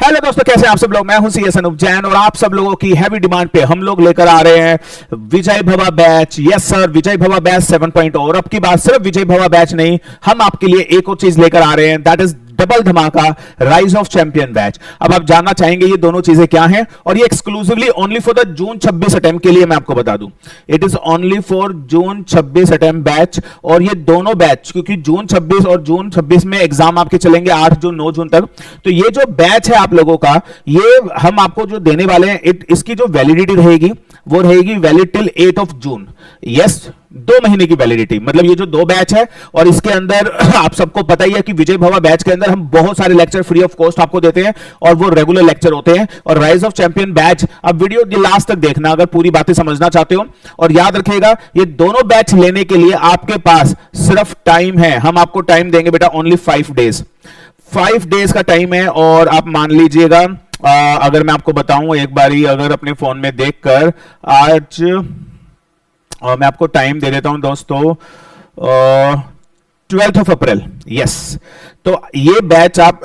Hello दोस्तों, कैसे हैं आप सब लोग। मैं हूं CS अनूप जैन और आप सब लोगों की हैवी डिमांड पे हम लोग लेकर आ रहे हैं विजय भवा बैच। यस सर, विजय भवा बैच 7.0। और अब की बात सिर्फ विजय भवा बैच नहीं, हम आपके लिए एक और चीज लेकर आ रहे हैं, दैट इज डबल धमाका राइज ऑफ चैंपियन बैच। अब आप जानना चाहेंगे ये दोनों चीजें क्या हैं, और ये exclusively only for the June 26 attempt के लिए मैं आपको बता दूं। It is only for June 26 attempt batch. और ये दोनों बैच, क्योंकि जून 26 और जून 26 में एग्जाम आपके चलेंगे 8 जून 9 जून तक, तो ये जो बैच है आप लोगों का, ये हम आपको जो देने वाले हैं, इसकी जो वैलिडिटी रहेगी वो रहेगी valid till 8 of June. Yes, 2 महीने की वैलिडिटी। मतलब ये जो 2 बैच है, और इसके अंदर आप सबको पता ही है कि विजय भवा बैच के अंदर हम बहुत सारे लेक्चर फ्री ऑफ कॉस्ट आपको देते हैं, और वो रेगुलर लेक्चर होते हैं। और राइज ऑफ चैंपियन बैच, अब वीडियो लास्ट तक देखना अगर पूरी बातें समझना चाहते हो। और याद रखिएगा, ये दोनों बैच लेने के लिए आपके पास सिर्फ टाइम है, हम आपको टाइम देंगे बेटा ओनली 5 डेज। 5 डेज का टाइम है। और आप मान लीजिएगा, अगर मैं आपको बताऊं एक बारी, अगर अपने फोन में देखकर आज मैं आपको टाइम दे देता हूं दोस्तों, 12 ऑफ अप्रैल। यस, तो ये बैच आप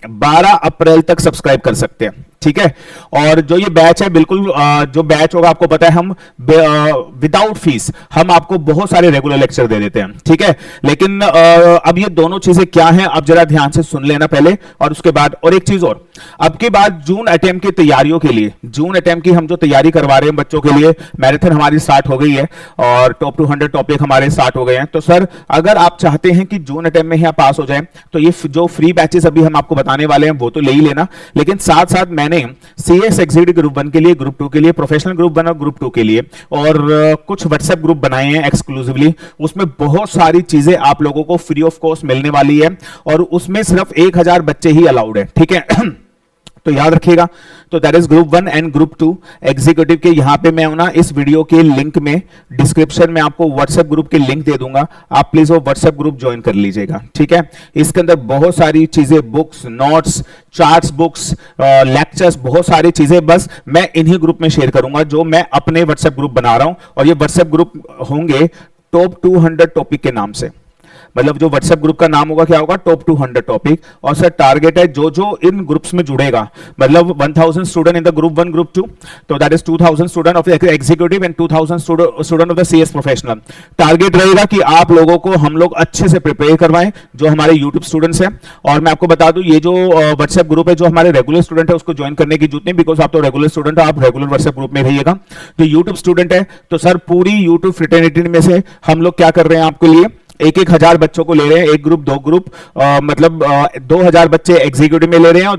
12 अप्रैल तक सब्सक्राइब कर सकते हैं, ठीक है। और जो ये बैच है, बिल्कुल जो बैच होगा आपको पता है, हम विदाउट फीस हम आपको बहुत सारे रेगुलर लेक्चर दे देते हैं, ठीक है। लेकिन अब ये दोनों चीजें क्या हैं, अब जरा ध्यान से सुन लेना पहले, और उसके बाद और एक चीज और, अब की बात जून अटेम्प्ट की तैयारियों के लिए, जून अटेम्प्ट की हम जो तैयारी करवा रहे हैं बच्चों के लिए, मैराथन हमारी स्टार्ट हो गई है और टॉप 200 टॉपिक हमारे स्टार्ट हो गए हैं। तो सर, अगर आप चाहते हैं कि जून अटेम्प्ट में ही आप पास हो जाए, तो ये जो फ्री बैचेस अभी हम आपको बताने वाले हैं वो तो ले ही लेना। लेकिन साथ साथ मैंने CS एग्जीक्यूटिव ग्रुप 1 के लिए, ग्रुप 2 के लिए, प्रोफेशनल ग्रुप 1 और ग्रुप 2 के लिए, और कुछ व्हाट्सएप ग्रुप बनाए हैं एक्सक्लूसिवली। उसमें बहुत सारी चीजें आप लोगों को फ्री ऑफ कॉस्ट मिलने वाली है, और उसमें सिर्फ 1000 बच्चे ही अलाउड है, ठीक है। तो याद रखिएगा, तो that is group 1 and group 2 executive के। यहां पे मैं ना इस वीडियो के लिंक में, डिस्क्रिप्शन में आपको व्हाट्सएप ग्रुप के लिंक दे दूंगा, आप प्लीज वो व्हाट्सएप ग्रुप ज्वाइन कर लीजिएगा, ठीक है। इसके अंदर बहुत सारी चीजें, books, notes, charts, books, lectures, बहुत सारी चीजें बस मैं इन्हीं ग्रुप में शेयर करूंगा जो मैं अपने व्हाट्सएप ग्रुप बना रहा हूं। और ये व्हाट्सएप ग्रुप होंगे टॉप 200 टॉपिक के नाम से। मतलब जो व्हाट्सएप ग्रुप का नाम होगा क्या होगा, टॉप 200 टॉपिक। और सर टारगेट है जो जो इन ग्रुप्स में जुड़ेगा, मतलब 1000 student in the group 1 group 2, तो that is 2000 student of the executive and 2000 student of the CS professional. Target रहेगा कि आप लोगों को हम लोग अच्छे से प्रिपेयर करवाएं, जो हमारे यूट्यूब स्टूडेंट्स हैं। और मैं आपको बता दूं, ये जो व्हाट्सएप ग्रुप है, जो हमारे रेगुलर स्टूडेंट है उसको ज्वाइन करने की जरूरत नहीं, बिकॉज आप तो रेगुलर स्टूडेंट हो, आप रेगुलर व्हाट्सएप ग्रुप में रहिएगा। जो यूट्यूब स्टूडेंट है, तो सर पूरी यूट्यूब फ्रेटर्निटी में से हम लोग क्या कर रहे हैं आपके लिए, 1000 बच्चों को ले रहे हैं, एक ग्रुप 2 ग्रुप, मतलब 2000 बच्चे एग्जीक्यूटिव में ले रहे हैं और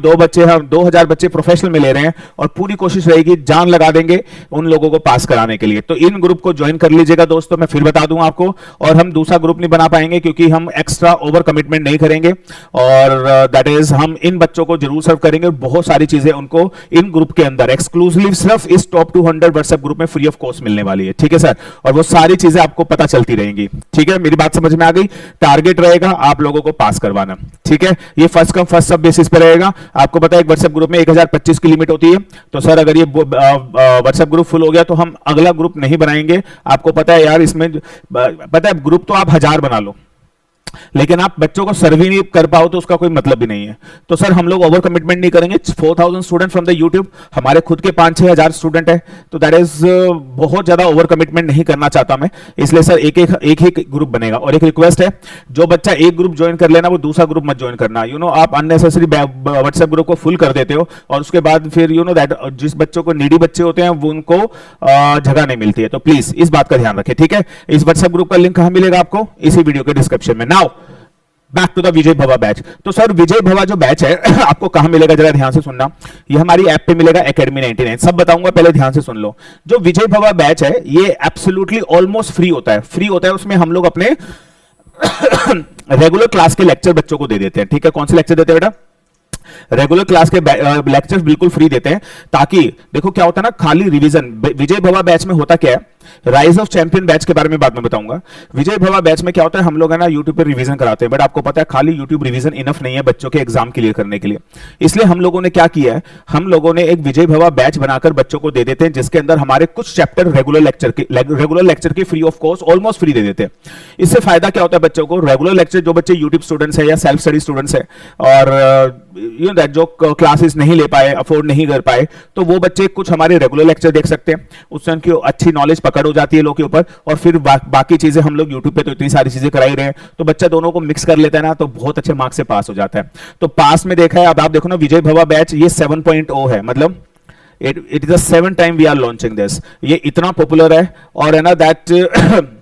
2000 बच्चे प्रोफेशनल में ले रहे हैं। और पूरी कोशिश रहेगी, जान लगा देंगे उन लोगों को पास कराने के लिए। तो इन ग्रुप को ज्वाइन कर लीजिएगा दोस्तों, मैं फिर बता दूं आपको। और हम दूसरा ग्रुप नहीं बना पाएंगे क्योंकि हम एक्स्ट्रा ओवर कमिटमेंट नहीं करेंगे, और दैट इज हम इन बच्चों को जरूर सर्व करेंगे, और बहुत सारी चीजें उनको इन ग्रुप के अंदर एक्सक्लूसिव सिर्फ इस टॉप 200 व्हाट्सएप ग्रुप में फ्री ऑफ कॉस्ट मिलने वाली है, ठीक है सर। और वो सारी चीजें आपको पता चलती रहेंगी, ठीक है। मेरी बात समझ में आ गई। टारगेट रहेगा आप लोगों को पास करवाना, ठीक है। ये first come first serve basis पे रहेगा। आपको पता है एक व्हाट्सएप ग्रुप में 1025 की लिमिट होती है, तो सर अगर ये व्हाट्सएप ग्रुप फुल हो गया तो हम अगला ग्रुप नहीं बनाएंगे। आपको पता है यार, इसमें पता है ग्रुप तो आप 1000 बना लो, लेकिन आप बच्चों को सर्व ही नहीं कर पाओ तो उसका कोई मतलब भी नहीं है। तो सर हम लोग ओवर कमिटमेंट नहीं करेंगे। 4000 स्टूडेंट फ्रॉम द यूट्यूब, हमारे खुद के 5-6 हजार स्टूडेंट है, तो दैट इज बहुत ज्यादा ओवर कमिटमेंट नहीं करना चाहता मैं, इसलिए सर एक ही ग्रुप बनेगा। और एक रिक्वेस्ट है, जो बच्चा एक ग्रुप ज्वाइन कर लेना, वो दूसरा ग्रुप मत ज्वाइन करना। यू नो, आप अननेसेसरी व्हाट्सएप ग्रुप को फुल कर देते हो, और उसके बाद फिर यू नो दैट जिस बच्चों को, नीडी बच्चे होते हैं, वो उनको जगह नहीं मिलती है। तो प्लीज इस बात का ध्यान रखें, ठीक है। इस व्हाट्सएप ग्रुप का लिंक कहां मिलेगा आपको, इसी वीडियो के डिस्क्रिप्शन में। Now back to the Vijay Bhava batch. तो सर विजय भवा जो बैच है आपको कहां मिलेगा, जरा ध्यान से सुनना। ये हमारी ऐप पे मिलेगा, एकेडमी 99, सब बताऊंगा, पहले ध्यान से सुन लो। जो विजय भवा बैच है ये एब्सोल्युटली ऑलमोस्ट फ्री होता है। उसमें हम लोग अपने रेगुलर क्लास के लेक्चर बच्चों को दे देते हैं, ठीक है। कौन से लेक्चर देते हैं बेटा, रेगुलर क्लास के लेक्चर्स बिल्कुल फ्री देते हैं, ताकि देखो क्या होता है ना, खाली रिवीजन। विजय भवा बैच में होता क्या है, राइज ऑफ चैंपियन बैच के बारे में बाद में बताऊंगा। विजय भवा बैच में क्या होता है, हम लोग है ना यूट्यूब पे रिवीजन कराते हैं, बट आपको पता है खाली यूट्यूब रिवीजन इनफ नहीं है बच्चों के एग्जाम क्लियर करने के लिए। इसलिए हम लोगों ने क्या किया है, हम लोगों ने एक विजय भवा बैच बनाकर बच्चों को दे देते हैं, जिसके अंदर हमारे कुछ चैप्टर रेगुलर लेक्चर की free of cost almost free दे देते हैं। इससे फायदा क्या होता है बच्चों को, रेगुलर लेक्चर जो बच्चे यूट्यूब स्टूडेंट्स है या सेल्फ स्टडी स्टूडेंट्स है और दैट जो क्लासेस नहीं ले पाए, अफोर्ड नहीं कर पाए, तो वो बच्चे कुछ हमारे रेगुलर लेक्चर देख सकते हैं, उससे उनकी अच्छी नॉलेज पकड़ हो जाती है लोग के ऊपर, और फिर बाकी चीजें हम लोग यूट्यूब पे तो इतनी सारी चीजें करा ही रहे हैं, तो बच्चा दोनों को मिक्स कर लेता है ना, तो बहुत अच्छे मार्क्स से पास हो जाता है। तो पास में देखा है, अब आप देखो ना विजय भवा बैच ये 7.0 है, मतलब it is the 7th time we are launching this. ये इतना पॉपुलर है और है ना दैट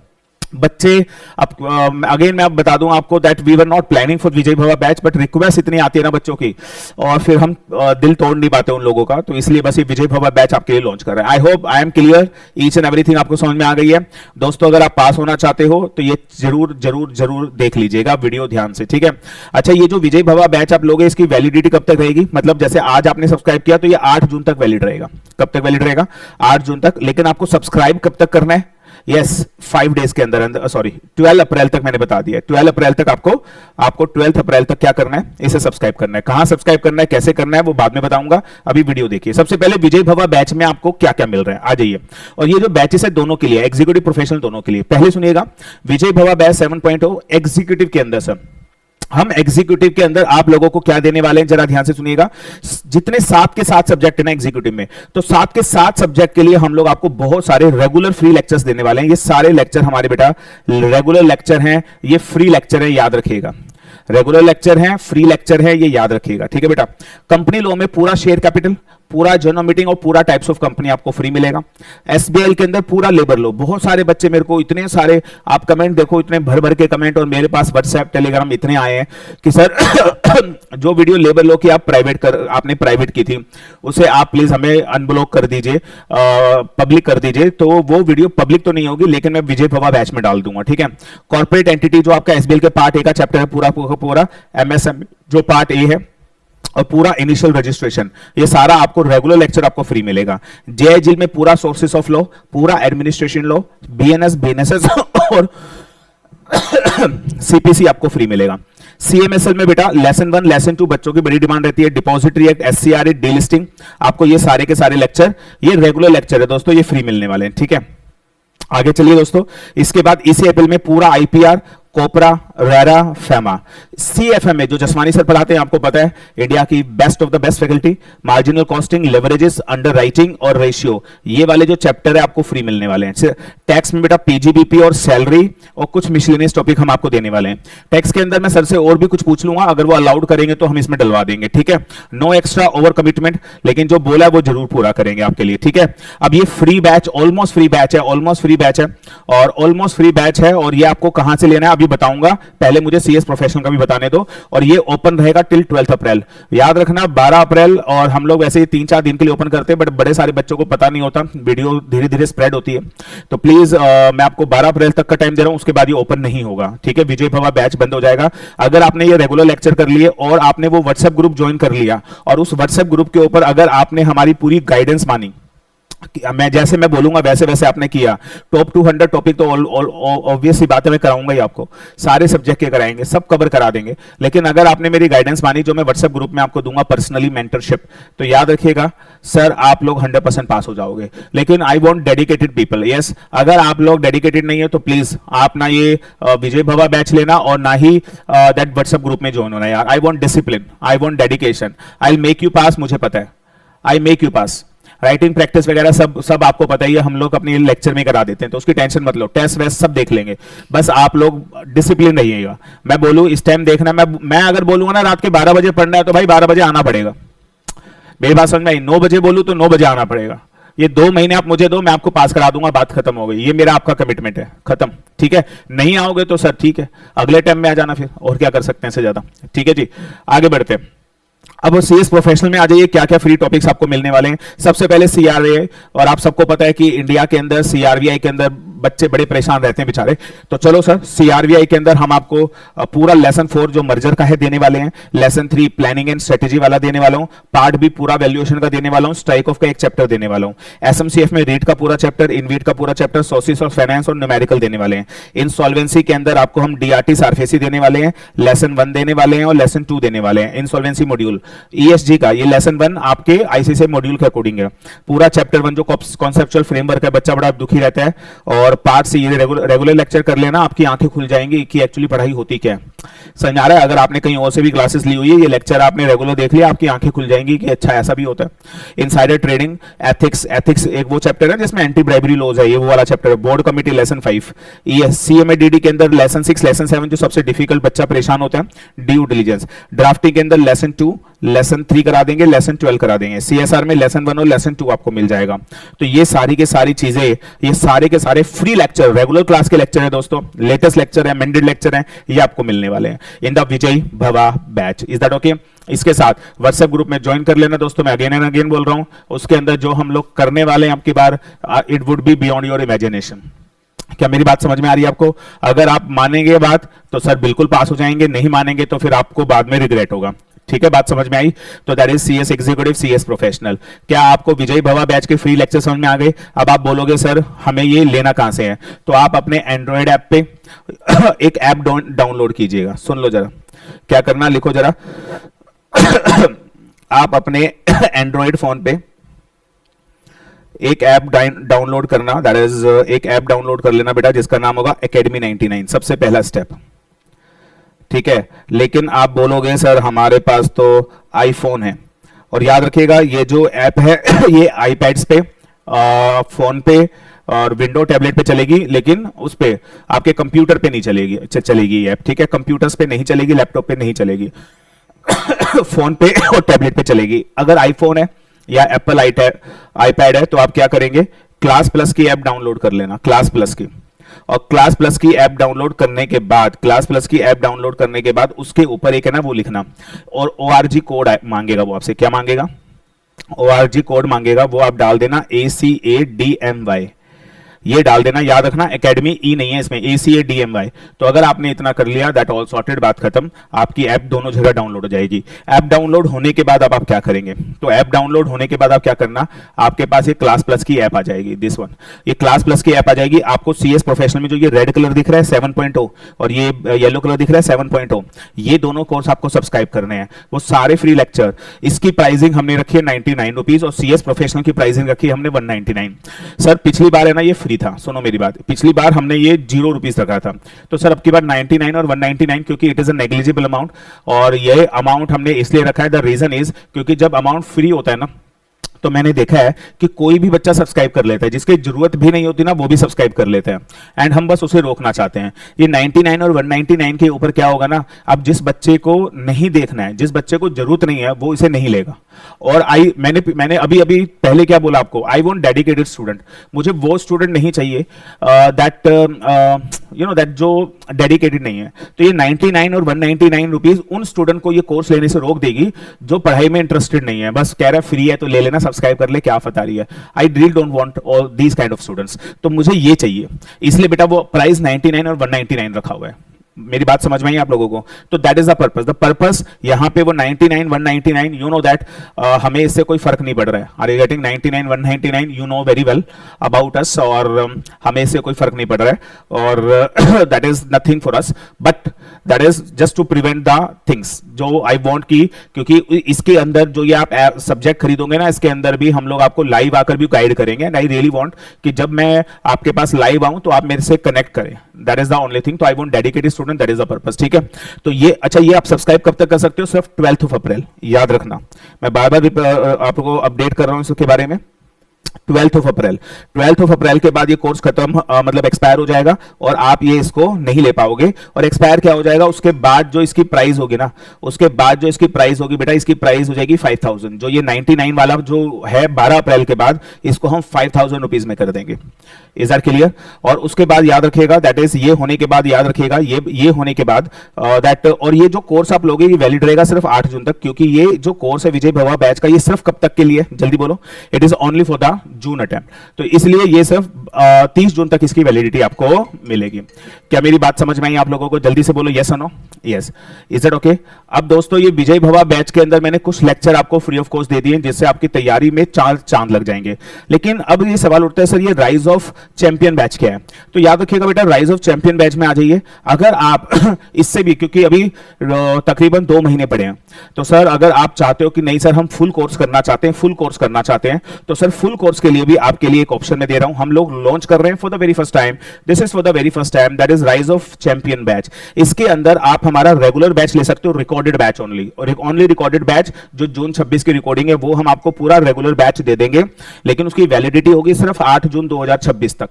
बच्चे अब अगेन मैं अब बता दूं आपको that we were not planning for Vijay Bhava batch, but request इतनी आती है ना बच्चों की, और फिर हम दिल तोड़ नहीं पाते उन लोगों का, तो इसलिए बस ये विजय भवा बैच आपके लिए लॉन्च कर रहे हैं। I hope I am clear, each and everything आपको समझ में आ गई है दोस्तों। अगर आप पास होना चाहते हो तो ये जरूर जरूर जरूर देख लीजिएगा वीडियो ध्यान से, ठीक है। अच्छा, ये जो विजय भवा बैच आप लोगे, इसकी वैलिडिटी कब तक रहेगी, मतलब जैसे आज आपने सब्सक्राइब किया तो ये 8 जून तक वैलिड रहेगा। कब तक वैलिड रहेगा? 8 जून तक। लेकिन आपको सब्सक्राइब कब तक करना है? यस, 5 डेज के अंदर, सॉरी 12 अप्रैल तक मैंने बता दिया। 12 अप्रैल तक आपको 12 अप्रैल तक क्या करना है, इसे सब्सक्राइब करना है। कहां सब्सक्राइब करना है, कैसे करना है, वो बाद में बताऊंगा, अभी वीडियो देखिए। सबसे पहले विजय भवा बैच में आपको क्या क्या मिल रहा है, आ जाइए। और ये जो बैचेस है दोनों के लिए, एग्जीक्यूटिव प्रोफेशनल दोनों के लिए। पहले सुनिएगा, विजय भवा बैच 7.0 एग्जीक्यूटिव के अंदर सर, हम एग्जीक्यूटिव के अंदर आप लोगों को क्या देने वाले हैं, जरा ध्यान से सुनिएगा। जितने 7 के 7 सब्जेक्ट है ना एग्जीक्यूटिव में, तो 7 के 7 सब्जेक्ट के लिए हम लोग आपको बहुत सारे रेगुलर फ्री लेक्चर्स देने वाले हैं। ये सारे लेक्चर हमारे बेटा रेगुलर लेक्चर हैं, ये फ्री लेक्चर है, याद रखिएगा। रेगुलर लेक्चर है, फ्री लेक्चर है, ये याद रखिएगा, ठीक है बेटा। कंपनी लॉ में पूरा शेयर कैपिटल, पूरा जनरल मीटिंग और पूरा टाइप्स ऑफ कंपनी आपको फ्री मिलेगा। एसबीएल के अंदर पूरा लेबर लॉ, बहुत सारे बच्चे मेरे को इतने सारे, आप कमेंट देखो, इतने भर भर के कमेंट, और मेरे पास व्हाट्सएप टेलीग्राम इतने आए हैं कि सर जो वीडियो लेबर लॉ की आपने प्राइवेट की थी, उसे आप प्लीज हमें अनब्लॉक कर दीजिए, पब्लिक कर दीजिए। तो वो वीडियो पब्लिक तो नहीं होगी, लेकिन मैं विजय भवा बैच में डाल दूंगा, ठीक है। कॉर्पोरेट एंटिटी जो आपका एसबीएल के पार्ट ए का चैप्टर है, पूरा एमएसएम जो पार्ट ए है, और पूरा इनिशियल रजिस्ट्रेशन, ये सारा आपको रेगुलर लेक्चर आपको फ्री मिलेगा। जेआईजिल में पूरा सोर्सेस ऑफ लॉ, पूरा एडमिनिस्ट्रेशन लॉ, बीएनएस, बीएनएसएस और सीपीसी आपको फ्री मिलेगा। सीएमएसएल में बेटा लेसन 1, लेसन 2 बच्चों की बड़ी डिमांड रहती है, डिपॉजिटरी एक्ट, एससीआर, डीलिस्टिंग, आपको ये सारे के सारे लेक्चर, ये रेगुलर लेक्चर है दोस्तों, ये फ्री मिलने वाले हैं, ठीक है। आगे चलिए दोस्तों, इसके बाद ईसीएपीएल में पूरा आईपीआर, कोपरा, रेरा, फेमा, सीएफएमए जो जसवानी सर पढ़ाते हैं, आपको पता है इंडिया की best of the best faculty, marginal costing, leverages, under writing और रेशियो, ये वाले जो चैप्टर है आपको फ्री मिलने वाले हैं। टैक्स में बेटा पीजीबीपी और सैलरी और कुछ मिसलेनियस टॉपिक हम आपको देने वाले हैं। टैक्स के अंदर मैं सर से और भी कुछ पूछ लूंगा, अगर वो अलाउड करेंगे तो हम इसमें डलवा देंगे, ठीक है। नो एक्स्ट्रा ओवर कमिटमेंट, लेकिन जो बोला है वो जरूर पूरा करेंगे आपके लिए, ठीक है। अब ये free batch, almost free batch है, ऑलमोस्ट फ्री बैच है, और ऑलमोस्ट फ्री बैच है, और ये आपको कहां से लेना है अभी बताऊंगा, पहले मुझे सीएस प्रोफेशनल का भी बताने दो। और ये ओपन रहेगा टिल 12 अप्रैल, याद रखना 12 अप्रैल, और हम लोग वैसे ही 3-4 दिन के लिए ओपन करते हैं, बट बड़े सारे बच्चों को पता नहीं होता, वीडियो धीरे धीरे स्प्रेड होती है, तो प्लीज मैं आपको 12 अप्रैल तक का टाइम दे रहा हूं, उसके बाद ये ओपन नहीं होगा, ठीक है। विजय भवा बैच बंद हो जाएगा। अगर आपने ये रेगुलर लेक्चर कर लिए और आपने वो व्हाट्सएप ग्रुप ज्वाइन कर लिया, और उस व्हाट्सएप ग्रुप के ऊपर अगर आपने हमारी पूरी गाइडेंस मानी, मैं जैसे मैं बोलूंगा वैसे वैसे आपने किया, टॉप 200 टॉपिक तो ऑब्वियस ही बात है मैं कराऊंगा ही, आपको सारे सब्जेक्ट के कराएंगे, सब कवर करा देंगे। लेकिन अगर आपने मेरी गाइडेंस मानी, जो मैं व्हाट्सएप ग्रुप में आपको दूंगा पर्सनली मेंटरशिप, तो याद रखिएगा सर आप लोग 100% पास हो जाओगे। लेकिन आई वांट डेडिकेटेड पीपल, यस। अगर आप लोग डेडिकेटेड नहीं है तो प्लीज आप ना ये विजय भवा बैच लेना और ना ही दैट व्हाट्सएप ग्रुप में ज्वाइन होना यार। I want discipline, I want dedication, I will make you pass, मुझे पता है, I make you pass. Writing practice वगैरह सब आपको पता ही है, हम लोग अपने लेक्चर में करा देते हैं, तो उसकी टेंशन मत लो, टेस्ट वेस्ट सब देख लेंगे, बस आप लोग डिसिप्लिन रहिएगा। मैं बोलूं इस टाइम देखना, मैं अगर बोलूंगा ना रात के 12 बजे पढ़ना है, तो भाई 12 बजे आना पड़ेगा, मेरी बात समझ में आई। 9 बजे बोलूं तो 9 बजे आना पड़ेगा। ये 2 महीने आप मुझे दो, मैं आपको पास करा दूंगा, बात खत्म हो गई, ये मेरा आपका कमिटमेंट है, खत्म, ठीक है। नहीं आओगे तो सर ठीक है, अगले टाइम में आ जाना फिर, और क्या कर सकते हैं इससे ज्यादा, ठीक है जी। आगे बढ़ते हैं। अब सीएस प्रोफेशनल में आ जाइए, क्या क्या फ्री टॉपिक्स आपको मिलने वाले हैं। सबसे पहले सीआरए, और आप सबको पता है कि इंडिया के अंदर सीआरबीआई के अंदर बच्चे बड़े परेशान रहते हैं बेचारे। तो चलो सर, सीआरबीआई के अंदर हम आपको पूरा लेसन 4 जो मर्जर का है देने वाले हैं, लेसन 3 प्लानिंग एंड स्ट्रेटेजी वाला देने वाला हूं, पार्ट बी पूरा वैल्यूएशन का देने वाला हूं, स्ट्राइक ऑफ का एक चैप्टर देने वाला हूं, एसएमसीएफ में रीड का पूरा चैप्टर, इनवीट का पूरा चैप्टर, सोर्सेस ऑफ फाइनेंस और न्यूमेरिकल देने वाले हैं। इंसॉल्वेंसी के अंदर आपको हम डीआरटी सारफेसी देने वाले हैं, लेसन 1 देने वाले हैं और लेसन 2 देने वाले हैं। इंसॉल्वेंसी मॉड्यूल ईएसजी का ये लेसन 1 आपके आईसीएसई मॉड्यूल के अकॉर्डिंग है। पूरा चैप्टर 1 जो कॉन्सेप्चुअल फ्रेमवर्क है, बच्चा बड़ा दुखी रहता है, और पार्ट से ये रेगुलर लेक्चर कर लेना, आपकी आंखें खुल जाएंगी कि एक्चुअली पढ़ाई होती क्या है। समझ आ रहा है? अगर आपने कहीं और से भी क्लासेस ली हुई है, ये लेक्चर आपने रेगुलर देख लिया, आपकी आंखें खुल जाएंगी कि अच्छा ऐसा भी होता है। इनसाइडर ट्रेडिंग, एथिक्स एक वो चैप्टर है जिसमें एंटी ब्राइबरी लॉज है, ये वो वाला चैप्टर है। बोर्ड कमिटी लेसन 5, सीएमएडीडी के अंदर लेसन 6, लेसन 7 जो सबसे डिफिकल्ट बच्चा परेशान होता है, ड्यू डिलीजेंस। ड्राफ्टिंग के अंदर लेसन 2, लेसन 3 करा देंगे, लेसन 12 करा देंगे। सीएसआर में लेसन 1 और लेसन 2 आपको मिल जाएगा। तो ये सारी के सारी चीजें, ये सारे के सारे फ्री लेक्चर, रेगुलर क्लास के लेक्चर है दोस्तों, लेटेस्ट लेक्चर है, अमेंडेड लेक्चर है, ये आपको मिलने वाले हैं in the Vijay Bhava batch. Is that okay? इसके साथ व्हाट्सएप ग्रुप में ज्वाइन कर लेना दोस्तों, मैं अगेन एंड अगेन बोल रहा हूं, उसके अंदर जो हम लोग करने वाले हैं आपकी बार, it would be beyond your imagination. क्या मेरी बात समझ में आ रही है आपको? अगर आप मानेंगे बात तो सर बिल्कुल पास हो जाएंगे, नहीं मानेंगे तो फिर आपको बाद में रिग्रेट होगा। ठीक है, बात समझ में आई? तो that is CS executive, CS professional. क्या आपको विजय भवा बैच के फ्री लेक्चर समझ में आ गए? अब आप बोलोगे सर हमें ये लेना कहां से है, तो आप अपने एंड्रॉइड ऐप पे एक ऐप डाउनलोड कीजिएगा। सुन लो जरा, क्या करना, लिखो जरा। आप अपने एंड्रॉइड फोन पे एक ऐप डाउनलोड करना, दैट इज एक ऐप डाउनलोड कर लेना बेटा, जिसका नाम होगा एकेडमी 99। सबसे पहला स्टेप, ठीक है। लेकिन आप बोलोगे सर हमारे पास तो आईफोन है, और याद रखिएगा ये जो ऐप है ये आईपैड्स पे, फोन पे और विंडो टैबलेट पे चलेगी, लेकिन उस पे आपके कंप्यूटर पे नहीं चलेगी ये ऐप। ठीक है, कंप्यूटर्स पे नहीं चलेगी, लैपटॉप पे नहीं चलेगी फोन पे और टैबलेट पे चलेगी। अगर आईफोन है या एप्पल आईपैड है तो आप क्या करेंगे, क्लास प्लस की ऐप डाउनलोड कर लेना, क्लास प्लस की। और क्लास प्लस की ऐप डाउनलोड करने के बाद उसके ऊपर एक है ना वो लिखना, और ORG कोड मांगेगा वो आपसे। क्या मांगेगा? ORG कोड मांगेगा, वो आप डाल देना ACADMY, ये डाल देना। याद रखना एकेडमी ई नहीं है इसमें, ACADMY। तो अगर आपने इतना कर लिया, दैट ऑल सॉर्टेड, बात खत्म, आपकी ऐप दोनों जगह डाउनलोड हो जाएगी। ऐप डाउनलोड होने के बाद अब आप क्या करेंगे, तो ऐप डाउनलोड होने के बाद आप क्या करना, आपके पास ये क्लास प्लस की ऐप आ जाएगी, दिस वन, ये क्लास प्लस की ऐप आ जाएगी। आपको CS प्रोफेशनल में जो ये रेड कलर दिख रहा है 7.0 और ये येलो कलर दिख रहा है 7.0, ये दोनों कोर्स आपको सब्सक्राइब करने हैं, वो सारे फ्री लेक्चर। इसकी प्राइसिंग हमने रखी है 99 रुपीज, और CS प्रोफेशनल की प्राइसिंग रखी है हमने 199। सर पिछली बार है ना ये फ्री था, सुनो मेरी बात, पिछली बार हमने ये 0 रुपीज रखा था, तो सर अब की बार 99 और 199, क्योंकि it is a negligible amount, और ये अमाउंट हमने इसलिए रखा है, द रीजन इज क्योंकि जब अमाउंट फ्री होता है ना, तो मैंने देखा है कि कोई भी बच्चा सब्सक्राइब कर लेता है, जिसकी जरूरत भी नहीं होती ना वो भी सब्सक्राइब कर लेते हैं, एंड हम बस उसे रोकना चाहते हैं। ये 99 और 199 के ऊपर क्या होगा ना, अब जिस बच्चे को नहीं देखना है, जिस बच्चे को जरूरत नहीं है, वो इसे नहीं लेगा। और मैंने अभी पहले क्या बोला आपको, आई वांट डेडिकेटेड स्टूडेंट, मुझे वो स्टूडेंट नहीं चाहिए दैट दैट जो डेडिकेटेड नहीं है। तो ये 99 और 199 रुपीज उन स्टूडेंट को ये कोर्स लेने से रोक देगी जो पढ़ाई में इंटरेस्टेड नहीं है, बस कह रहा है फ्री है तो ले लेना, सब्सक्राइब कर ले, क्या आफत आ रही है। I really don't want all these kind of students, तो मुझे ये चाहिए, इसलिए बेटा वो प्राइस 99 और 199 रखा हुआ है। मेरी बात समझ में आई आप लोगों को? तो दैट इज द पर्पस यहां पे वो 99 199, यू नो दैट हमें इससे कोई फर्क नहीं पड़ रहा है। Are you getting? 99 199, you know very well about us, और हमें इससे कोई फर्क नहीं पड़ रहा है, और that is nothing for us, but that is just to prevent the things जो आई वांट की, क्योंकि इसके अंदर जो ये आप सब्जेक्ट खरीदोगे ना, इसके अंदर भी हम लोग आपको लाइव आकर भी गाइड करेंगे, एंड आई रियली वांट कि जब मैं आपके पास लाइव आऊं तो आप मेरे से कनेक्ट करें, that is the only thing. तो I want dedicated student, that is the purpose. ठीक है, तो ये अच्छा, ये आप सब्सक्राइब कब तक कर सकते हो? सिर्फ 12 अप्रैल, याद रखना, मैं बार बार आप लोगों को अपडेट कर रहा हूं इसके बारे में। 12th ऑफ अप्रैल के बाद ये कोर्स खत्म मतलब एक्सपायर हो जाएगा और आप ये इसको नहीं ले पाओगे। और एक्सपायर क्या हो जाएगा, उसके बाद जो इसकी प्राइस होगी ना, उसके बाद जो इसकी प्राइस होगी बेटा, इसकी प्राइस हो जाएगी 5000। जो ये 99 वाला जो है 12 अप्रैल के बाद, इसको हम 5000 रुपीज में कर देंगे। Is that clear? और उसके बाद याद रखिएगा, दैट इज ये होने के बाद याद रखिएगा, ये होने के बाद दैट, और ये जो कोर्स आप लोगे ये वैलिड रहेगा सिर्फ 8 जून तक, क्योंकि ये जो कोर्स है विजय भवा बैच का, ये सिर्फ कब तक के लिए, जल्दी बोलो, it is only for the June attempt. तो इसलिए ये सिर्फ 30 जून तक इसकी वैलिडिटी आपको मिलेगी। क्या मेरी बात समझ में आई आप लोगों को? जल्दी से बोलो यस और no. Yes, is it okay? अब दोस्तों ये विजय भवा बैच के अंदर मैंने कुछ लेक्चर आपको फ्री ऑफ कॉस्ट दे दिए जिससे आपकी तैयारी में चार चांद लग जाएंगे। लेकिन अब ये सवाल उठता है, सर ये राइज ऑफ चैंपियन बैच क्या है? तो याद रखिएगा बेटा, राइज ऑफ चैंपियन बैच में आ जाइए। अगर आप इससे भी, क्योंकि अभी तकरीबन 2 महीने पड़े हैं, तो सर अगर आप चाहते हो कि नहीं सर हम फुल कोर्स करना चाहते हैं, फुल कोर्स करना चाहते हैं, तो सर फुल कोर्स के लिए भी आपके लिए एक ऑप्शन में दे रहा हूं। हम लोग लॉन्च कर रहे हैं for the very first time, this is for the very first time, that is rise of champion batch. इसके अंदर आप हमारा रेगुलर बैच ले सकते हो, रिकॉर्डेड बैच ओनली, और एक ओनली रिकॉर्डेड बैच जो जून 26 की रिकॉर्डिंग है वो हम आपको पूरा रेगुलर बैच दे देंगे, लेकिन उसकी वैलिडिटी होगी सिर्फ 8 जून 2026 तक।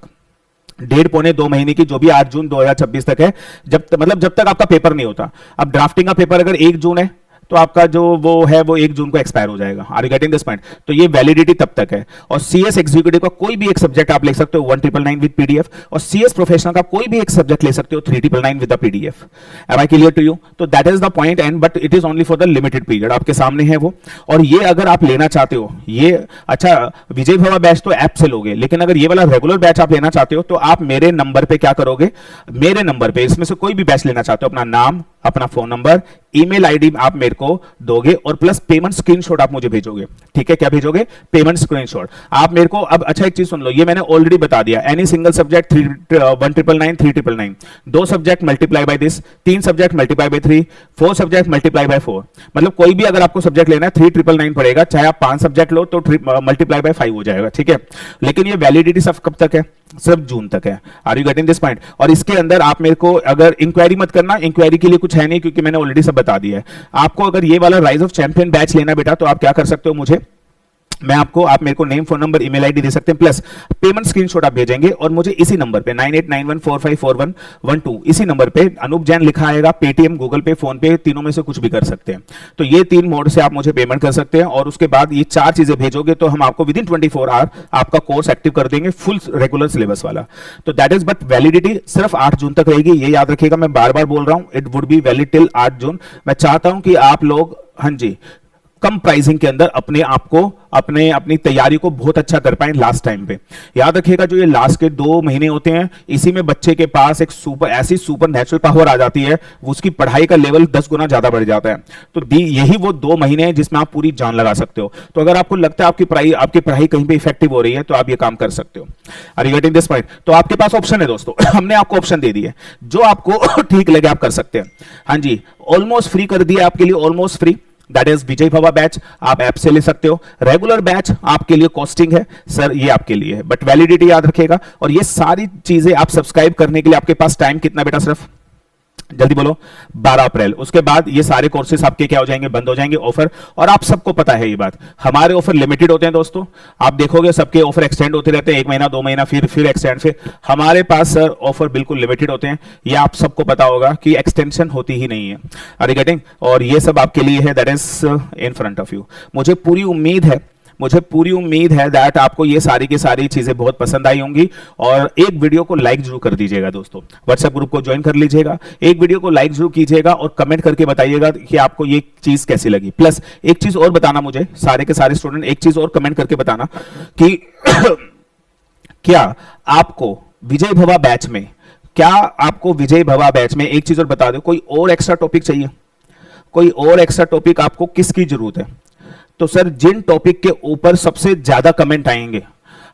1.5-2 महीने की, जो भी 8 जून 2026 तक है, मतलब जब तक आपका पेपर नहीं होता। अब ड्राफ्टिंग का पेपर अगर 1 जून है तो आपका जो वो है वो 1 जून को एक्सपायर हो जाएगा। Are you getting this point? तो ये वैलिडिटी तब तक है। और सीएस एग्जीक्यूटिव का कोई भी एक सब्जेक्ट आप ले सकते हो 1999 विद पीडीएफ, और सीएस प्रोफेशनल का कोई भी एक सब्जेक्ट ले सकते हो 3999 with the PDF. Am I clear to you? तो that is the point, and but it is only for the limited period, आपके सामने है वो। और ये अगर आप लेना चाहते हो, ये अच्छा विजय भवा बैच तो ऐप से लोगे, लेकिन अगर ये वाला रेगुलर बैच आप लेना चाहते हो तो आप मेरे नंबर पे क्या करोगे, मेरे नंबर पे इसमें से कोई भी बैच लेना चाहते हो, अपना नाम, अपना फोन नंबर, ईमेल आईडी आप मेरे को दोगे और प्लस पेमेंट स्क्रीनशॉट आप मुझे भेजोगे। ठीक है, क्या भेजोगे? पेमेंट स्क्रीनशॉट आप मेरे को। अब अच्छा एक चीज सुन लो, ये मैंने ऑलरेडी बता दिया, any single subject 1999 399, 2 subject multiply by this, 3 subject multiply by 3, 4 subject multiply by 4, मतलब कोई भी अगर आपको सब्जेक्ट लेना है 3999 पड़ेगा, चाहे आप 5 सब्जेक्ट लो तो मल्टीप्लाई बाय 5 हो जाएगा। ठीक है, लेकिन ये वैलिडिटी सब कब तक है? सिर्फ जून तक है। Are you getting this point? और इसके अंदर आप मेरे को अगर इंक्वायरी मत करना, इंक्वायरी के लिए कुछ है नहीं, क्योंकि मैंने ऑलरेडी सब बता दिया है आपको। अगर ये वाला राइज ऑफ चैंपियन बैच लेना बेटा, तो आप क्या कर सकते हो, मुझे, मैं आपको, आप मेरे को name, phone number, email ID दे सकते हैं, प्लस पेमेंट स्क्रीनशॉट आप भेजेंगे और मुझे इसी नंबर पे 9891454112 इसी नंबर पे अनूप जैन लिखा आएगा, पेटीएम, गूगल पे, फोन पे, तीनों में से कुछ भी कर सकते हैं। तो ये 3 मोड से आप मुझे पेमेंट कर सकते हैं, और उसके बाद ये 4 चीजें भेजोगे तो हम आपको विदिन 24 आवर आपका कोर्स एक्टिव कर देंगे, फुल रेगुलर सिलेबस वाला। तो दैट इज, बट वैलिडिटी सिर्फ 8 जून तक रहेगी, ये याद रखिएगा। मैं बार बार बोल रहा हूं, it would be valid till 8 जून। मैं चाहता हूं कि आप लोग, हाँ जी, कम प्राइसिंग के अंदर अपने आप को, अपनी तैयारी को बहुत अच्छा कर पाए लास्ट टाइम पे। याद रखिएगा, जो ये लास्ट के 2 महीने होते हैं, इसी में बच्चे के पास एक ऐसी सुपर नेचुरल पावर आ जाती है, उसकी पढ़ाई का लेवल 10 गुना ज्यादा बढ़ जाता है। तो यही वो 2 महीने हैं जिसमें आप पूरी जान लगा सकते हो। तो अगर आपको लगता है आपकी पढ़ाई कहीं पे इफेक्टिव हो रही है, तो आप ये काम कर सकते हो। Are you getting this point? तो आपके पास ऑप्शन है दोस्तों, हमने आपको ऑप्शन दे दिए, जो आपको ठीक लगे आप कर सकते हैं। हाँ जी, ऑलमोस्ट फ्री कर दिया आपके लिए, almost free, that is Vijay Bhava batch. आप ऐप से ले सकते हो। रेगुलर बैच आपके लिए कॉस्टिंग है सर, ये आपके लिए है, बट वैलिडिटी याद रखेगा। और ये सारी चीजें आप सब्सक्राइब करने के लिए आपके पास टाइम कितना बेटा? सिर्फ जल्दी बोलो, 12 अप्रैल। उसके बाद ये सारे कोर्सेस आपके क्या हो जाएंगे? बंद हो जाएंगे ऑफर। और आप सबको पता है ये बात, हमारे ऑफर लिमिटेड होते हैं दोस्तों। आप देखोगे सबके ऑफर एक्सटेंड होते रहते हैं, 1 महीना 2 महीना, फिर एक्सटेंड, फिर हमारे पास सर ऑफर बिल्कुल लिमिटेड होते हैं। ये आप सबको पता होगा कि एक्सटेंशन होती ही नहीं है। Are you getting? और ये सब आपके लिए है, that is in front of you. मुझे पूरी उम्मीद है दैट आपको ये सारी की सारी चीजें बहुत पसंद आई होंगी। और एक वीडियो को लाइक जरूर कर दीजिएगा दोस्तों, व्हाट्सएप ग्रुप को ज्वाइन कर लीजिएगा, एक वीडियो को लाइक जरूर कीजिएगा और कमेंट करके बताइएगा कि आपको ये चीज कैसी लगी। प्लस एक चीज और बताना मुझे, सारे के सारे स्टूडेंट एक चीज और कमेंट करके बताना कि क्या आपको विजय भवा बैच में, एक चीज और बता दो, कोई और एक्स्ट्रा टॉपिक चाहिए? कोई और एक्स्ट्रा टॉपिक आपको किसकी जरूरत है? तो सर जिन टॉपिक के ऊपर सबसे ज्यादा कमेंट आएंगे,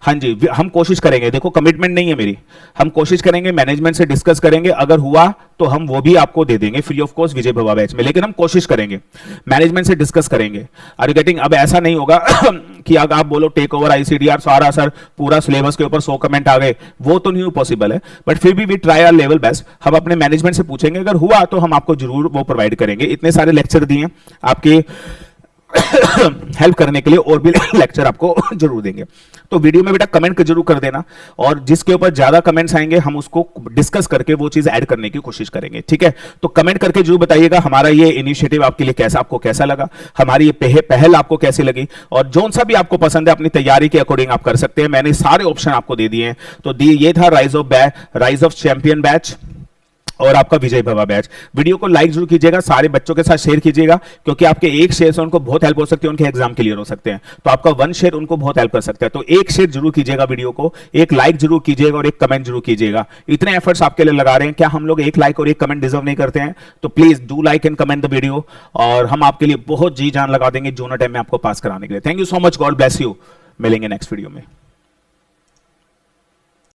हाँ जी, हम कोशिश करेंगे, देखो कमिटमेंट नहीं है मेरी, हम कोशिश करेंगे, मैनेजमेंट से डिस्कस करेंगे, अगर हुआ तो हम वो भी आपको दे देंगे free of cost Vijay Bhava batch में, लेकिन हम कोशिश करेंगे, मैनेजमेंट से डिस्कस करेंगे। Are you getting? अब ऐसा नहीं होगा कि अगर आप बोलो टेक ओवर आईसीडीआर सारा सर पूरा सिलेबस के ऊपर 100 कमेंट आ गए, वो तो नहीं पॉसिबल है, बट फिर भी we try our level best. हम अपने मैनेजमेंट से पूछेंगे, अगर हुआ तो हम आपको जरूर वो प्रोवाइड करेंगे। इतने सारे लेक्चर दिए आपके हेल्प करने के लिए और भी लेक्चर आपको जरूर देंगे। तो वीडियो में बेटा कमेंट जरूर कर देना, और जिसके ऊपर ज्यादा कमेंट्स आएंगे हम उसको डिस्कस करके वो चीज ऐड करने की कोशिश करेंगे, ठीक है। तो कमेंट करके जरूर बताइएगा हमारा ये इनिशिएटिव आपके लिए कैसा, आपको कैसा लगा, हमारी ये पहल आपको कैसी लगी, और जो सा भी आपको पसंद है अपनी तैयारी के अकॉर्डिंग आप कर सकते हैं। मैंने सारे ऑप्शन आपको दे दिए हैं। तो ये था राइज ऑफ चैंपियन बैच और आपका विजय भवा बैच। वीडियो को लाइक जरूर कीजिएगा, सारे बच्चों के साथ शेयर कीजिएगा, क्योंकि आपके एक शेयर से उनको बहुत हेल्प हो सकती है, उनके एग्जाम क्लियर हो सकते हैं। तो आपका 1 शेयर उनको बहुत हेल्प कर सकता है। तो एक शेयर जरूर कीजिएगा वीडियो को, एक लाइक जरूर कीजिएगा और एक कमेंट जरूर कीजिएगा। इतने एफर्ट्स आपके लिए लगा रहे हैं, क्या हम लोग एक लाइक और एक कमेंट डिजर्व नहीं करते हैं? तो please do like and comment the video, और हम आपके लिए बहुत जी जान लगा देंगे जूनियर टाइम में आपको पास कराने के लिए। Thank you so much, God bless you. मिलेंगे नेक्स्ट वीडियो में।